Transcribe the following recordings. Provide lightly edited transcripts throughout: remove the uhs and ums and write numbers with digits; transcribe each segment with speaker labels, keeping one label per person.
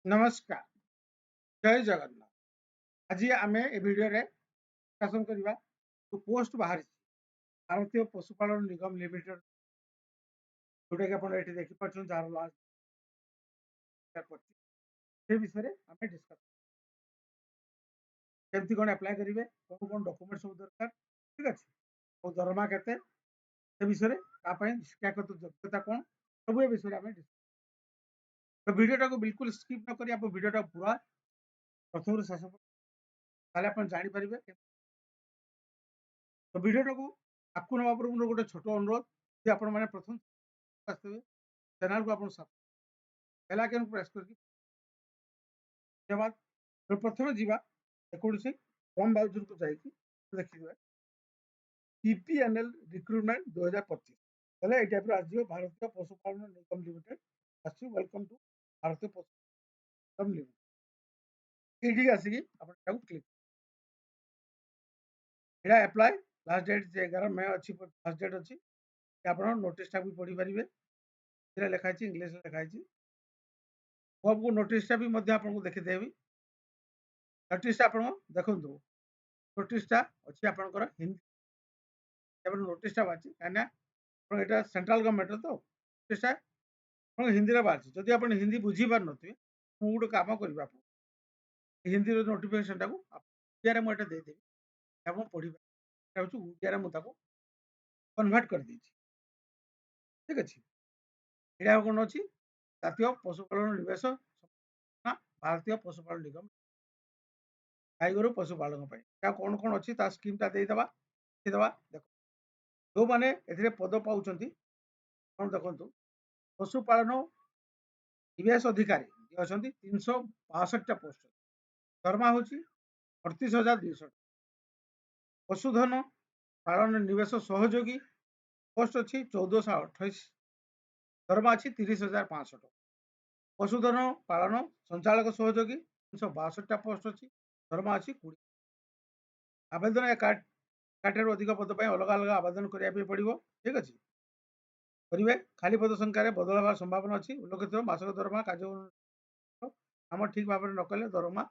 Speaker 1: नमस्कार, जय जगन्नाथ। आज आम ए भिडियो डिस्कसन करवा जो पोस्ट बाहरी भारतीय पशुपालन निगम लिमिटेड जोटा कि आप देखिए जार लास्ट से विषय आम डिस्कस केमती कौन अप्लाई करेंगे कौन कौन डॉक्यूमेंट सब दरकार ठीक अच्छे और दरमा के विषय शिक्षागत योग्यता कौन सब ए विषय आम तो भिडियो को बिल्कुल स्किप न करी आप भिडियो पूरा प्रथम शेष आप जापर तो भिडियो को आपको ना पूर्व गोटे छोट अनुरोध कि आपण मैंने प्रथम आसवे चैनल को आप बेल आइकन प्रेस करके बाद तो प्रथम जीवा कौन होम ब्राउजर को जाइए देखिए पीपीएनएल रिक्रुटमेंट 2025 पहले ये टाइप आज भारतीय पशुपालन निगम लिमिटेड वेलकम टू भारतीय पशुपालन लिमिटेड ये आसिक क्लिक यहाँ अप्लाई लास्ट डेट 11 मई अच्छी लास्ट डेट अच्छी आप नोटिस भी पढ़ी पारे लिखाई इंग्लीश लिखाई आपको नोटिसटा भी आपको देखीदेवी नोटिसटा आप देखो नोटिसटा अच्छी आपंकर हिंदी नोटिसटा बाहरी कहीं यहाँ सेंट्रल गवर्नमेंट तो नोटिसटा हिंदी बाहरी जदि आप हिंदी बुझी पार नी गोटे कम कर हिंदी नोटिफिकेशन टाक ओडिया मुझे देदेवी आप पढ़ी ओडिया मुझे कन्वर्ट कर दी ठीक अच्छे यहाँ कौन अच्छी जातीय पशुपालन निवेश भारतीय पशुपालन निगम गाई गोरु पशुपालन कौन कौन अच्छी स्कीमटा देदेवा देख जो मैंने ए पद पाँच कौन देखु पशुपालन निवेश अधिकारी अच्छा 362 पोस्ट दरमा हूँ 38,200 पशुधन पालन निवेश सहयोगी पोस्ट अच्छी 1428 दरमा अच्छी 30,500 पशुधन पालन संचालक सहयोगी 362 पोस्ट अच्छी दरमा अच्छी 20 आवेदन एकाठू अधिक पद अलग अलग आवेदन करने पड़ो ठीक अच्छे करेंगे खाली पद संख्यार बदल हमार संभावना अच्छी उल्लेखित मासिक दरमा कार्य आम ठीक भाव में नकले दरमा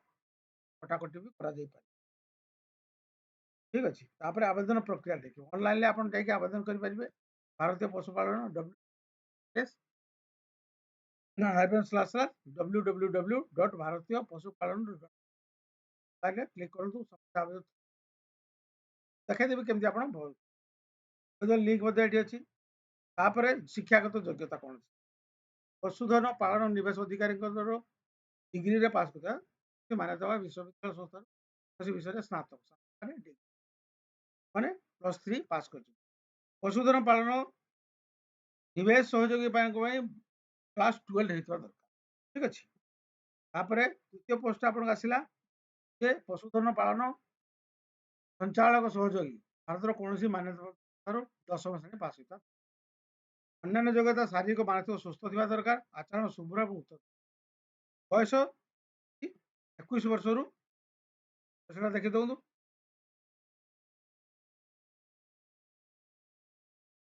Speaker 1: कटाकटी भी करा ठीक अच्छे आवेदन प्रक्रिया देखिए ऑनलाइन आप आवेदन करेंगे भारतीय पशुपालन www भारतीय पशुपालन क्लिक करूँ देखेदेवी केमती आप लिंक ये अच्छी शिक्षागत योग्यता कौन पशुधन पालन निवेश अधिकारी डिग्री पास कर मान्यता विश्वविद्यालय संस्था कृषि विषय स्नातक मैंने +3 पास कर पशुधन पालन निवेश सहयोगी क्लास 12 होता दरकार ठीक अच्छे द्वितीय पोस्ट आप आसला पशुधन पालन संचालक सहयोगी भारत कौन मान्यता 10वीं श्रेणी पास होता अन्य योग्यता शारीरिक मानसिक सुस्थ थी दरकार आचरण शुभ्र और उत्तर बयस 21 वर्ष रु देखी दिखाँ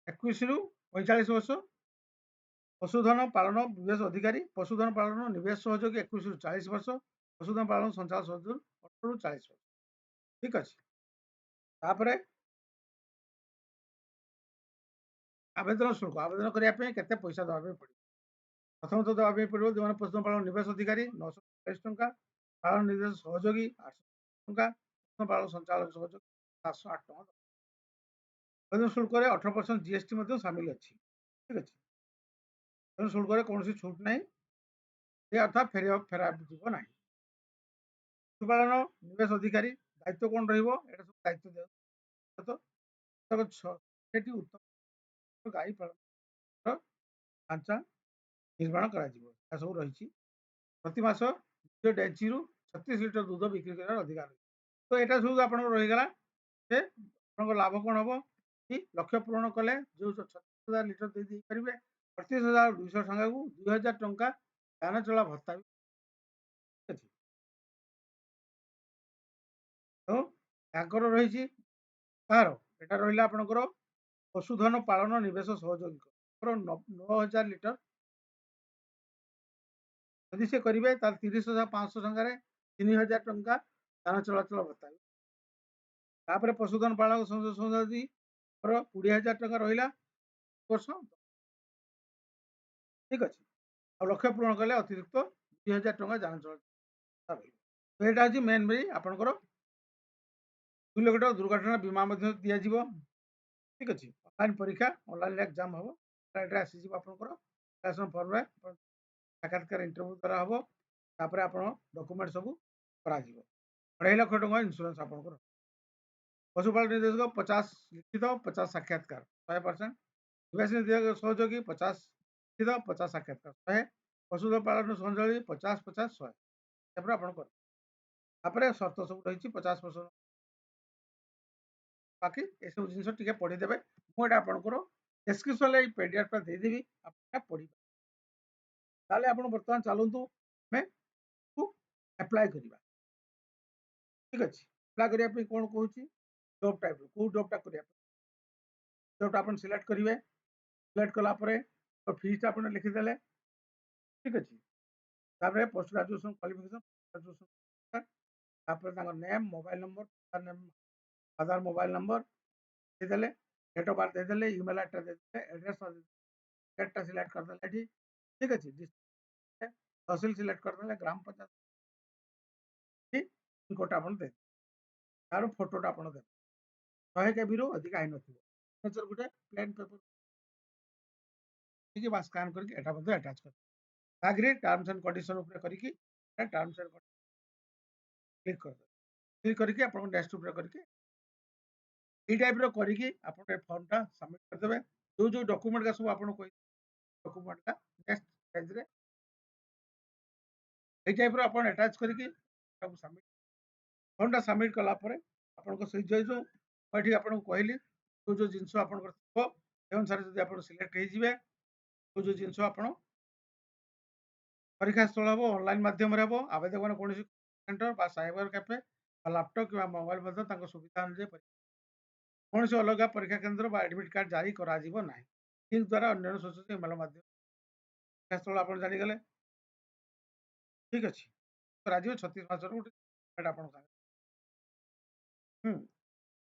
Speaker 1: 21 रु 45 वर्ष पशुधन पालन निवेश अधिकारी पशुधन पालन निवेश सहयोगी 21 रु 40 वर्ष पशुधन पालन संचालक सहयोगी 18 रु 40 वर्ष ठीक अच्छे आवेदन शुल्क आवेदन करने के पैसा देवाई पड़ो प्रथम तो देवाई पड़ो जो पशुधन पालन निवेश अधिकारी 940 टंका पालन निवेश सहयोगी 800 टंका पशुधन पालन संचालक सहयोगी 708 टंका आवेदन शुल्क 18% जीएसटी सामिल अच्छी ठीक अच्छे आवेदन शुल्क कौन छूट ना अर्थात फेरा जीव ना पशुपालन निवेश अधिकारी दायित्व कौन सब दायित्व उत्तम गाई पालन ढांचा निर्माण कर सब रही प्रति मास डेची रु 36 लिटर दूध बिक्री कर अधिकार तो यहाँ सब आप रहीगला लाभ कौन हम कि लक्ष्य पूरण कले जो 36,000 लिटर दे पारे 38,200 टंका को 2,000 टंका यान चला भत्ता भी तो रही कहार एटा रहा आपंकर पशुधन पालन निवेश सहयोगी 9,000 लिटर ଯଦି ସେ କରିବେ ତାହେଲେ 30,500 ଟଙ୍କାରେ 3,000 ଟଙ୍କା ଯାନ ଚଳାଚଳ ଭତ୍ତା। ତାପରେ ପଶୁଧନ ପାଳକ ଯଦି 20,000 ଟଙ୍କା ରହିଲା ବର୍ଷ, ଠିକ ଅଛି। ଆଉ ଲକ୍ଷ୍ୟ ପୂରଣ କଲେ ଅତିରିକ୍ତ 2,000 ଟଙ୍କା ଯାନ ଚଳାଚଳ ରହିବ। ତ ଏଇଟା ହେଉଛି ମେନ୍ ବି ଆପଣଙ୍କର 2 ଲକ୍ଷ ଟଙ୍କା ଦୁର୍ଘଟଣା ବୀମା ମଧ୍ୟ ଦିଆଯିବ। ଠିକ ଅଛି। ଅନଲାଇନ୍ ପରୀକ୍ଷା, ଅନଲାଇନ୍ ଏକ୍ଜାମ ହବ, ଏଇଟା ଆସିଯିବ ଆପଣଙ୍କର ଫର୍ମରେ ସାକ୍ଷାତକାର ଇଣ୍ଟରଭ୍ୟୁ ଦ୍ୱାରା ହବ। ତାପରେ ଆପଣ ଡକୁମେଣ୍ଟ ସବୁ କରାଯିବ। 2.5 ଲକ୍ଷ ଟଙ୍କା ଇନ୍ସୁରାନ୍ସ ଆପଣଙ୍କର। ପଶୁପାଳନ ନିର୍ଦ୍ଦେଶକ 50 ଲିଖିତ, 50 ସାକ୍ଷାତକାର, 100%। ନିବାସୀ ନିର୍ଦ୍ଦେଶକ ସହଯୋଗୀ 50 ଲିଖିତ, 50 ସାକ୍ଷାତକାର, 100। ପଶୁ ପାଳନ ସଞ୍ଚାଳୀ 50, 50, 100। ତାପରେ ଆପଣ କରିବେ। ତାପରେ ସର୍ତ୍ତ ସବୁ ରହିଛି 50%। ବାକି ଏସବୁ ଜିନିଷ ଟିକେ ପଢିଦେବେ। ମୁଁ ଏଇଟା ଆପଣଙ୍କର ଡେସ୍କ୍ରିପସନରେ ଏଇ ପିଡିଏଫଟା ଦେଇଦେବି, ଆପଣ ପଢିବେ। ତାହେଲେ ଆପଣ ବର୍ତ୍ତମାନ ଚାଲନ୍ତୁ ଆମେ ଆପ୍ଲାଏ କରିବା। ଠିକ ଅଛି। ଆପ୍ଲାଏ କରିବା ପାଇଁ କ'ଣ କହୁଛି, ଜବ୍ ଟାଇପ୍ର କୋଉ ଜବ୍ଟା କରିବା ପାଇଁ, ଜବ୍ଟା ଆପଣ ସିଲେକ୍ଟ କରିବେ। ସିଲେକ୍ଟ କଲା ପରେ ଫିସ୍ଟା ଆପଣ ଲେଖିଦେଲେ। ଠିକ ଅଛି। ତାପରେ ପୋଷ୍ଟ ଗ୍ରାଜୁଏସନ୍ କ୍ୱାଲିଫିକେସନ୍, ତାପରେ ତାଙ୍କ ନେମ୍, ମୋବାଇଲ ନମ୍ବର, ଆଧାର ମୋବାଇଲ ନମ୍ବର ଦେଇଦେଲେ, ଡେଟ୍ ଅଫ୍ ବାର୍ଥ ଦେଇଦେଲେ, ଇମେଲ ଆଡ୍ରେସ୍ ଦେଇଦେଲେ, ଏଡ୍ରେସ୍ ଡେଟ୍ଟା ସିଲେକ୍ଟ କରିଦେଲେ ଏଠି। ଠିକ ଅଛି। ତହସିଲ ସିଲେକ୍ଟ କରିଦେଲେ, ଗ୍ରାମ ପଞ୍ଚାୟତ କୋଟା ଆପଣ ଦେବେ। ତାର ଫଟୋଟା ଆପଣ ଦେବେ। 100 କେବିରୁ ଅଧିକା ହେଇନଥିବ। ଗୋଟେ ପ୍ଲେନ୍ ପେପର ବା ସ୍କାନ୍ କରିକି ଏଟା ମଧ୍ୟ ଆଟାଚ୍ କରିବେ। ଆଗ୍ରି ଟର୍ମସ୍ ଆଣ୍ଡ କଣ୍ଡିସନ ଉପରେ କରିକି ଟର୍ମସ୍ ଆଣ୍ଡ କ୍ଲିକ୍ କରିଦେବେ। କ୍ଲିକ୍ କରିକି ଆପଣଙ୍କ ନେକ୍ସଟ ଉପରେ କରିକି এই ଟାଇପ୍ର କରିକି ଆପଣ ଏ ଫର୍ମଟା ସବମିଟ୍ କରିଦେବେ। ଯୋଉ ଡକୁମେଣ୍ଟ ସବୁ ଆପଣ କହିବେ ଡକୁମେଣ୍ଟଟା ନେକ୍ସଟ ପେଜରେ এই ଟାଇପ୍ର ଆପଣ ଆଟାଚ୍ କରିକି ସବୁ ସବମିଟ୍। ଫର୍ମଟା ସବମିଟ୍ କଲା ପରେ ଆପଣଙ୍କ ସେଇ ଯୋଉ ଏଠି ଆପଣଙ୍କୁ କହିଲି ଯୋଉ ଜିନିଷ ଆପଣଙ୍କର ଥିବ ସେ ଅନୁସାରେ ଯଦି ଆପଣ ସିଲେକ୍ଟ ହେଇଯିବେ, ଯୋଉ ଜିନିଷ ଆପଣ ପରୀକ୍ଷା ସ୍ଥଳ ହେବ, ଅନଲାଇନ୍ ମାଧ୍ୟମରେ ହେବ। ଆବେଦନ କୌଣସି ସେଣ୍ଟର ବା ସାଇବର କ୍ୟାଫେ ବା ଲାପଟପ୍ କିମ୍ବା ମୋବାଇଲ ମଧ୍ୟ ତାଙ୍କ ସୁବିଧା ଅନୁଯାୟୀ କୌଣସି ଅଲଗା ପରୀକ୍ଷା କେନ୍ଦ୍ର ବା ଆଡମିଟ୍ କାର୍ଡ ଜାରି କରାଯିବ ନାହିଁ। ଲିଙ୍କ ଦ୍ୱାରା ଅନ୍ୟ ସୂଚିତ ଇମେଲ ମାଧ୍ୟମରେ ପରୀକ୍ଷା ସ୍ଥଳ ଆପଣ ଜାଣିଗଲେ। ଠିକ ଅଛି। କରାଯିବ 36 ମାସର ଗୋଟେ ଆପଣ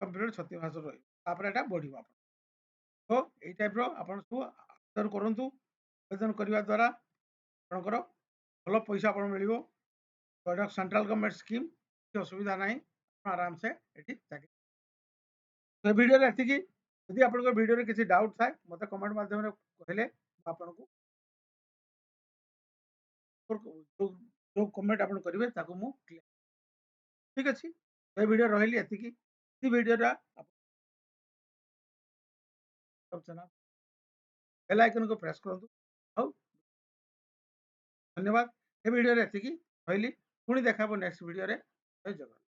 Speaker 1: କମ୍ପ୍ୟୁଟର 36 ମାସ ରହିବ। ତାପରେ ଏଟା ବଢିବ ଆପଣ। ତ ଏଇ ଟାଇପ୍ର ଆପଣ ସବୁ ଆବେଦନ କରନ୍ତୁ। ଆବେଦନ କରିବା ଦ୍ୱାରା ଆପଣଙ୍କର ଭଲ ପଇସା ଆପଣ ମିଳିବ। ଏଇଟା ସେଣ୍ଟ୍ରାଲ ଗଭର୍ଣ୍ଣମେଣ୍ଟ ସ୍କିମ୍, କିଛି ଅସୁବିଧା ନାହିଁ। ଆପଣ ଆରାମସେ ଏଠି ଚାକିରି। ଏ ଭିଡ଼ିଓରେ ଏତିକି। ଯଦି ଆପଣଙ୍କ ଭିଡ଼ିଓରେ କିଛି ଡାଉଟ୍ ଥାଏ ମୋତେ କମେଣ୍ଟ ମାଧ୍ୟମରେ କହିଲେ ମୁଁ ଆପଣଙ୍କୁ ଯୋଉ କମେଣ୍ଟ ଆପଣ କରିବେ ତାକୁ ମୁଁ କ୍ଲିୟର। ଠିକ ଅଛି। ଏ ଭିଡ଼ିଓ ରହିଲି ଏତିକି। ଏ ଭିଡ଼ିଓଟା ବେଲ୍ ଆଇକନକୁ ପ୍ରେସ୍ କରନ୍ତୁ। ହଉ, ଧନ୍ୟବାଦ। ଏ ଭିଡ଼ିଓରେ ଏତିକି ରହିଲି। ପୁଣି ଦେଖା ହବ ନେକ୍ସଟ ଭିଡ଼ିଓରେ। ଜୟ ଜଗନ୍ନାଥ।